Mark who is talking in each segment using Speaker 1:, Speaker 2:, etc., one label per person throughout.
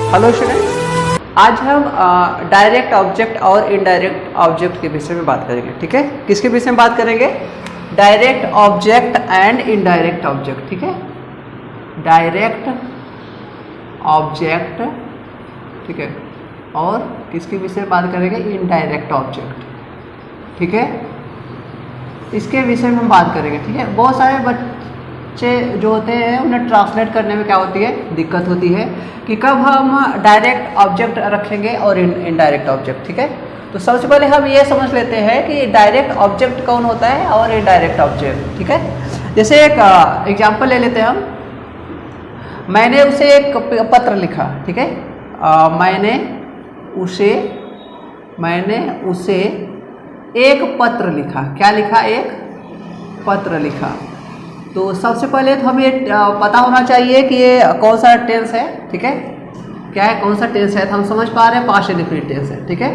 Speaker 1: Hello student, आज हम direct object और इनडायरेक्ट ऑब्जेक्ट के विषय में बात करेंगे। ठीक है, किसके विषय में बात करेंगे? Direct object and indirect object. ठीक है, डायरेक्ट ऑब्जेक्ट, ठीक है, और किसके विषय में बात करेंगे? Indirect object. ठीक है, इसके विषय में हम बात करेंगे। ठीक है, बहुत सारे बच्चे जो होते हैं उन्हें ट्रांसलेट करने में क्या होती है? दिक्कत होती है कि कब हम डायरेक्ट ऑब्जेक्ट रखेंगे और इनडायरेक्ट ऑब्जेक्ट। ठीक है, तो सबसे पहले हम ये समझ लेते हैं कि डायरेक्ट ऑब्जेक्ट कौन होता है और इनडायरेक्ट ऑब्जेक्ट। ठीक है, जैसे एक एग्जांपल ले लेते हैं हम। मैंने उसे एक पत्र लिखा। ठीक है, मैंने उसे एक पत्र लिखा। क्या लिखा? एक पत्र लिखा। तो सबसे पहले तो हमें पता होना चाहिए कि ये कौन सा टेंस है। ठीक है, क्या है, कौन सा टेंस है? तो हम समझ पा रहे हैं पास्ट इंडेफिनिट टेंस है। ठीक है,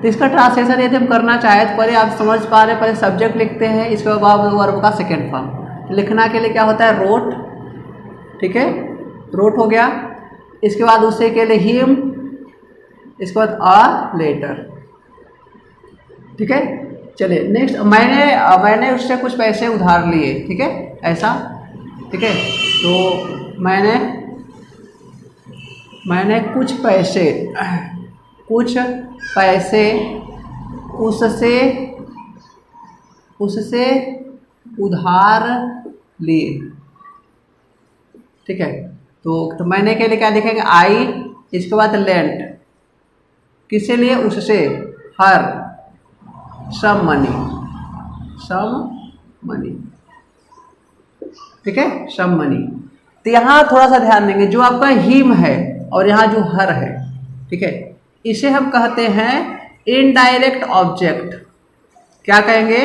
Speaker 1: तो इसका ट्रांसलेशन यदि हम करना चाहें तो पहले आप समझ पा रहे हैं, पहले सब्जेक्ट लिखते हैं, इसके बाद वर्ब का सेकेंड फॉर्म लिखना के लिए क्या होता है? रोट। ठीक है, रोट हो गया। इसके बाद उसे के लिए हिम, इसके बाद अ लेटर। ठीक है, चलिए नेक्स्ट। मैंने उससे कुछ पैसे उधार लिए। ठीक है, ऐसा। ठीक है, तो मैंने कुछ पैसे उससे उधार लिए। ठीक है, तो मैंने के लिए क्या लिखेंगे? आई, इसके बाद लेंट, किससे लिए? उससे, हर, सम मनी। ठीक है, सम मनी। तो यहाँ थोड़ा सा ध्यान देंगे, जो आपका हिम है और यहाँ जो हर है, ठीक है, इसे हम कहते हैं इनडायरेक्ट ऑब्जेक्ट। क्या कहेंगे?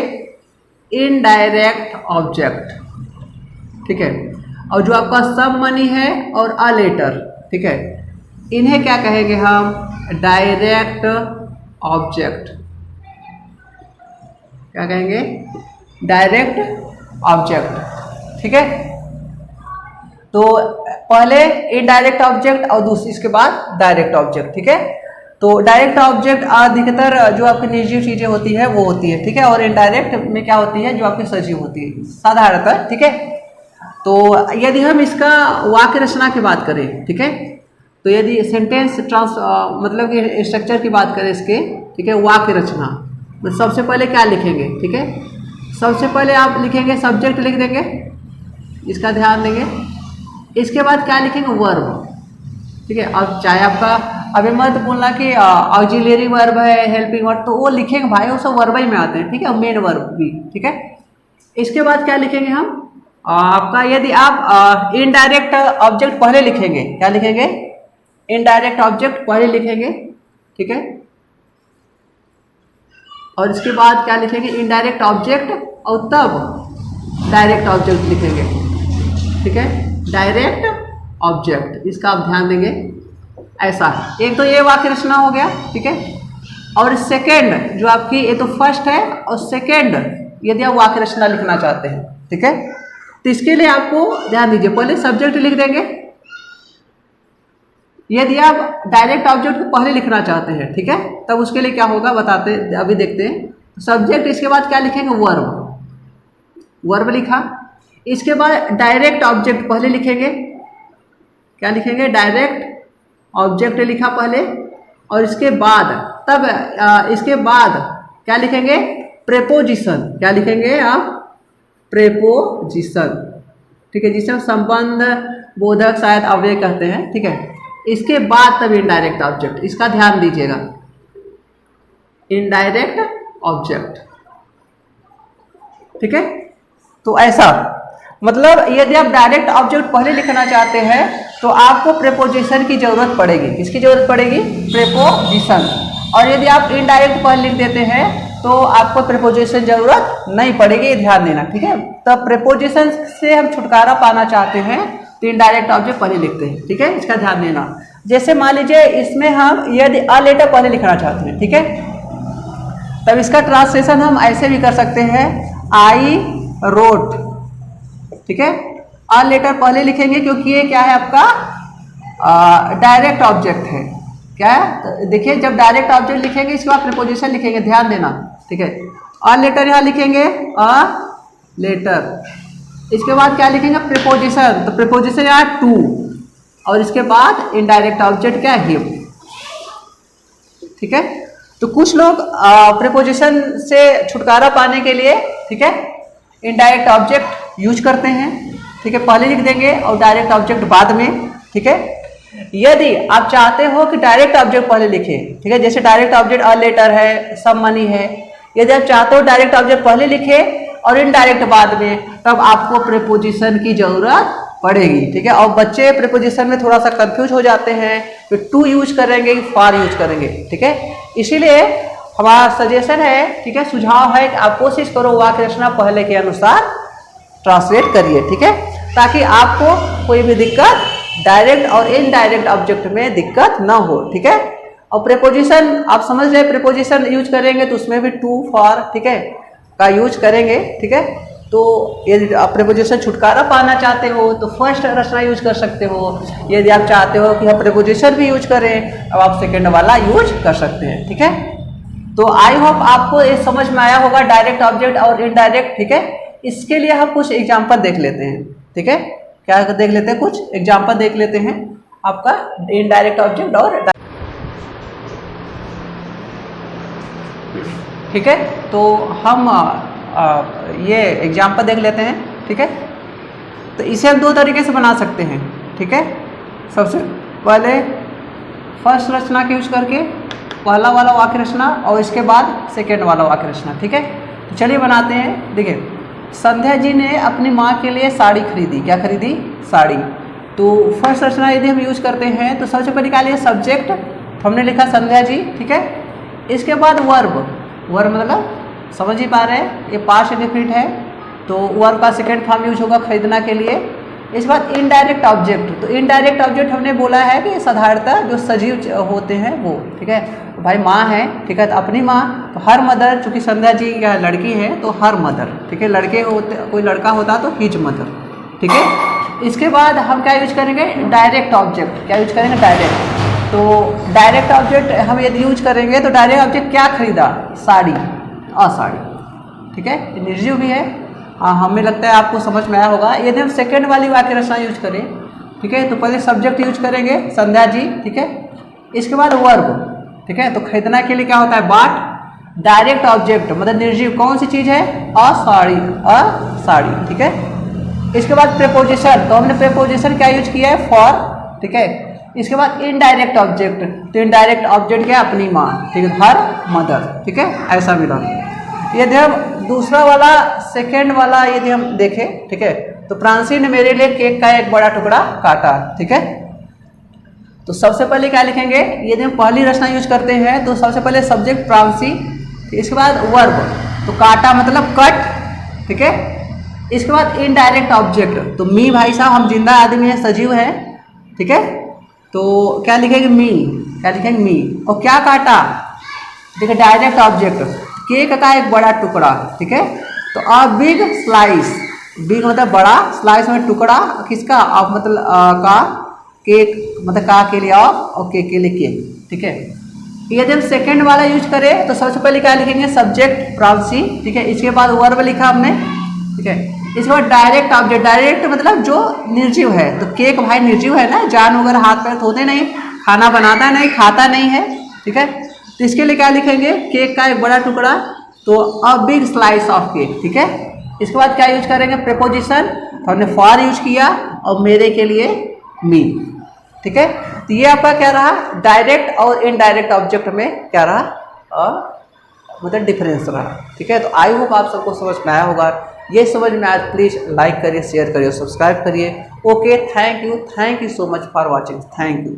Speaker 1: Indirect object. ठीक है, और जो आपका सम मनी है और अ लेटर, ठीक है, इन्हें क्या कहेंगे हम? Direct object. क्या कहेंगे? Direct object. ठीक है, तो पहले इनडायरेक्ट ऑब्जेक्ट और दूसरी इसके बाद डायरेक्ट ऑब्जेक्ट। ठीक है, तो डायरेक्ट ऑब्जेक्ट अधिकतर जो आपकी निर्जीव चीजें होती है वो होती है। ठीक है, और इनडायरेक्ट में क्या होती है? जो आपकी सजीव होती है साधारणतः। ठीक है, तो यदि हम इसका वाक्य रचना की बात करें, ठीक है, तो यदि सेंटेंस मतलब कि स्ट्रक्चर की बात करें इसके, ठीक है, वाक्य रचना, तो सबसे पहले क्या लिखेंगे? ठीक है, सबसे पहले आप लिखेंगे सब्जेक्ट लिख देंगे, इसका ध्यान देंगे। इसके बाद क्या लिखेंगे? वर्ब। ठीक है, अब चाहे आपका अभी मत बोलना कि ऑक्सिलरी वर्ब है, हेल्पिंग वर्ब, तो वो लिखेंगे भाई, वो सब वर्ब ही में आते हैं। ठीक है, मेन वर्ब भी। ठीक है, इसके बाद क्या लिखेंगे हम? आपका यदि आप इनडायरेक्ट ऑब्जेक्ट पहले लिखेंगे, क्या लिखेंगे? इनडायरेक्ट ऑब्जेक्ट पहले लिखेंगे। ठीक है, और इसके बाद क्या लिखेंगे? इनडायरेक्ट ऑब्जेक्ट, और तब डायरेक्ट ऑब्जेक्ट लिखेंगे। ठीक है, डायरेक्ट ऑब्जेक्ट, इसका आप ध्यान देंगे। ऐसा एक तो ये वाक्य रचना हो गया। ठीक है, और सेकंड जो आपकी, ये तो फर्स्ट है, और सेकंड यदि आप वाक्य रचना लिखना चाहते हैं, ठीक है, तो इसके लिए आपको ध्यान दीजिए, पहले सब्जेक्ट लिख देंगे यदि आप डायरेक्ट ऑब्जेक्ट को पहले लिखना चाहते हैं। ठीक है, तब उसके लिए क्या होगा बताते, अभी देखते हैं। सब्जेक्ट, इसके बाद क्या लिखेंगे? वर्ब लिखा। इसके बाद डायरेक्ट ऑब्जेक्ट पहले लिखेंगे। क्या लिखेंगे? डायरेक्ट ऑब्जेक्ट लिखा पहले, और इसके बाद क्या लिखेंगे? प्रेपोजिशन। क्या लिखेंगे आप? प्रेपोजिशन। ठीक है, जिसे संबंध बोधक शायद अव्यय कहते हैं। ठीक है, इसके बाद तब इनडायरेक्ट ऑब्जेक्ट, इसका ध्यान दीजिएगा, इनडायरेक्ट ऑब्जेक्ट। ठीक है, तो ऐसा मतलब यदि आप डायरेक्ट ऑब्जेक्ट पहले लिखना चाहते हैं तो आपको प्रेपोजिशन की जरूरत पड़ेगी। किसकी जरूरत पड़ेगी? प्रेपोजिशन। और यदि आप इनडायरेक्ट पहले लिख देते हैं तो आपको प्रेपोजिशन जरूरत नहीं पड़ेगी, ध्यान देना। ठीक है, तब प्रेपोजिशन से हम छुटकारा पाना चाहते हैं तो इनडायरेक्ट ऑब्जेक्ट पहले लिखते हैं। ठीक है, इसका ध्यान देना। जैसे मान लीजिए इसमें हम यदि अ लेटर पहले लिखना चाहते हैं, ठीक है, तब इसका ट्रांसलेशन हम ऐसे भी कर सकते हैं, आई रोट। ठीक है, अ लेटर पहले लिखेंगे क्योंकि ये क्या है आपका डायरेक्ट ऑब्जेक्ट है। क्या है? तो देखिए जब डायरेक्ट ऑब्जेक्ट लिखेंगे इसके बाद प्रीपोजिशन लिखेंगे, ध्यान देना, ठीक है। अ लेटर यहाँ लिखेंगे, अ लेटर, इसके बाद क्या लिखेंगे? प्रीपोजिशन, तो प्रीपोजिशन यहाँ टू, और इसके बाद इनडायरेक्ट ऑब्जेक्ट क्या है? हिम, ठीक है। तो कुछ लोग प्रीपोजिशन से छुटकारा पाने के लिए, ठीक है, इनडायरेक्ट ऑब्जेक्ट यूज करते हैं, ठीक है, पहले लिख देंगे और डायरेक्ट ऑब्जेक्ट बाद में, ठीक है। यदि आप चाहते हो कि डायरेक्ट ऑब्जेक्ट पहले लिखें, ठीक है, जैसे डायरेक्ट ऑब्जेक्ट अ लेटर है, सम मनी है, यदि आप चाहते हो डायरेक्ट ऑब्जेक्ट पहले लिखे और इनडायरेक्ट बाद में, तब आपको प्रीपोजिशन की जरूरत पड़ेगी, ठीक है। और बच्चे प्रीपोजिशन में थोड़ा सा कंफ्यूज हो जाते हैं कि टू यूज करेंगे कि फॉर यूज करेंगे, ठीक है। इसीलिए हमारा सजेशन है, ठीक है, सुझाव है कि आप कोशिश करो वाक्य रचना पहले के अनुसार ट्रांसलेट करिए, ठीक है, ताकि आपको कोई भी दिक्कत डायरेक्ट और इनडायरेक्ट ऑब्जेक्ट में दिक्कत ना हो, ठीक है। और प्रीपोजिशन आप समझ रहे, प्रीपोजिशन यूज करेंगे तो उसमें भी टू, फॉर, ठीक है, का यूज करेंगे, ठीक है। तो यदि आप प्रीपोजिशन छुटकारा पाना चाहते हो तो फर्स्ट रचना यूज कर सकते हो, यदि आप चाहते हो कि हम प्रीपोजिशन भी यूज करें अब आप सेकेंड वाला यूज कर सकते हैं, ठीक है। तो आई होप आपको ये समझ में आया होगा डायरेक्ट ऑब्जेक्ट और इनडायरेक्ट, ठीक है। इसके लिए हम कुछ एग्जाम्पल देख लेते हैं, ठीक है, क्या देख लेते हैं, कुछ एग्जाम्पल देख लेते हैं आपका इनडायरेक्ट ऑब्जेक्ट और, ठीक है। तो हम ये एग्जाम्पल देख लेते हैं, ठीक है। तो इसे हम दो तरीके से बना सकते हैं, ठीक है। सबसे पहले फर्स्ट रचना के यूज करके पहला वाला वाक्य रचना और इसके बाद सेकेंड वाला वाक्य रचना, ठीक है। तो चलिए बनाते हैं। देखिए, संध्या जी ने अपनी माँ के लिए साड़ी खरीदी। क्या खरीदी? साड़ी। तो फर्स्ट रचना यदि हम यूज करते हैं तो सबसे पहले निकालिए सब्जेक्ट, हमने लिखा संध्या जी, ठीक है। इसके बाद वर्ब, वर्ब मतलब समझ ही पा रहे हैं ये पास्ट इंडेफिनिट है, तो वर्ब का सेकेंड फॉर्म यूज होगा खरीदना के लिए। इसके बाद इनडायरेक्ट ऑब्जेक्ट, तो इनडायरेक्ट ऑब्जेक्ट हमने बोला है कि साधारणतः जो सजीव होते हैं वो, ठीक है। तो भाई माँ है, ठीक है, तो अपनी माँ, तो हर मदर, चूंकि संध्या जी या लड़की है तो हर मदर, ठीक है, लड़के होते, कोई लड़का होता तो हिज मदर, ठीक है। इसके बाद हम क्या यूज करेंगे? Direct object. क्या यूज करेंगे? डायरेक्ट। तो डायरेक्ट ऑब्जेक्ट हम यदि यूज करेंगे तो डायरेक्ट ऑब्जेक्ट क्या खरीदा? साड़ी, साड़ी, ठीक है, निर्जीव भी है। हाँ, हमें लगता है आपको समझ में आया होगा। यदि हम सेकेंड वाली वाक्य रचना यूज करें, ठीक है, तो पहले सब्जेक्ट यूज करेंगे संध्या जी, ठीक है, इसके बाद वर्ब, ठीक है। तो खरीदना के लिए क्या होता है? बाट। डायरेक्ट ऑब्जेक्ट मतलब निर्जीव कौन सी चीज है? साड़ी, साड़ी, ठीक है। इसके बाद प्रीपोजिशन, तो हमने प्रीपोजिशन क्या यूज किया है? फॉर, ठीक है। इसके बाद इनडायरेक्ट ऑब्जेक्ट, तो इनडायरेक्ट ऑब्जेक्ट क्या? अपनी माँ, ठीक है, हर मदर, ठीक है, ऐसा मिला। यदि हम दूसरा वाला सेकेंड वाला यदि हम देखें, ठीक है, तो प्रांसी ने मेरे लिए केक का एक बड़ा टुकड़ा काटा, ठीक है। तो सबसे पहले क्या लिखेंगे? यदि हम पहली रचना यूज करते हैं तो सबसे पहले सब्जेक्ट प्रांसी, इसके बाद वर्ब, तो काटा मतलब कट, ठीक है। इसके बाद इनडायरेक्ट ऑब्जेक्ट, तो मी, भाई साहब हम जिंदा आदमी है, सजीव है, ठीक है, तो क्या लिखेंगे? मी। क्या लिखेंगे? मी। और क्या काटा? देखिए डायरेक्ट ऑब्जेक्ट, केक का एक बड़ा टुकड़ा, ठीक है। तो अ बिग स्लाइस, बिग मतलब बड़ा, स्लाइस में टुकड़ा, किसका? ऑफ मतलब का, केक मतलब का के लिए ऑफ और केक के लिए केक, ठीक है। यदि हम सेकेंड वाला यूज करें तो सबसे पहले क्या लिखेंगे? सब्जेक्ट प्रांसी, ठीक है, इसके बाद वर्ब लिखा हमने, ठीक है। इसके बाद डायरेक्ट ऑब्जेक्ट, डायरेक्ट मतलब जो निर्जीव है, तो केक भाई निर्जीव है ना, जान वगैरह हाथ पैर धोते नहीं, खाना बनाता नहीं, खाता नहीं है, ठीक है। तो इसके लिए क्या लिखेंगे? केक का एक बड़ा टुकड़ा, तो a big slice of cake, ठीक है। इसके बाद क्या यूज करेंगे? प्रीपोजिशन, तो हमने फॉर यूज किया और मेरे के लिए मी, ठीक है। तो ये आपका क्या रहा? डायरेक्ट और इनडायरेक्ट ऑब्जेक्ट में क्या रहा? मतलब डिफरेंस रहा, ठीक है। तो आई होप आप सबको समझ में आया होगा। ये समझ में आया प्लीज़ लाइक करिए, शेयर करिए, सब्सक्राइब करिए। Okay, thank you so much for watching, thank you.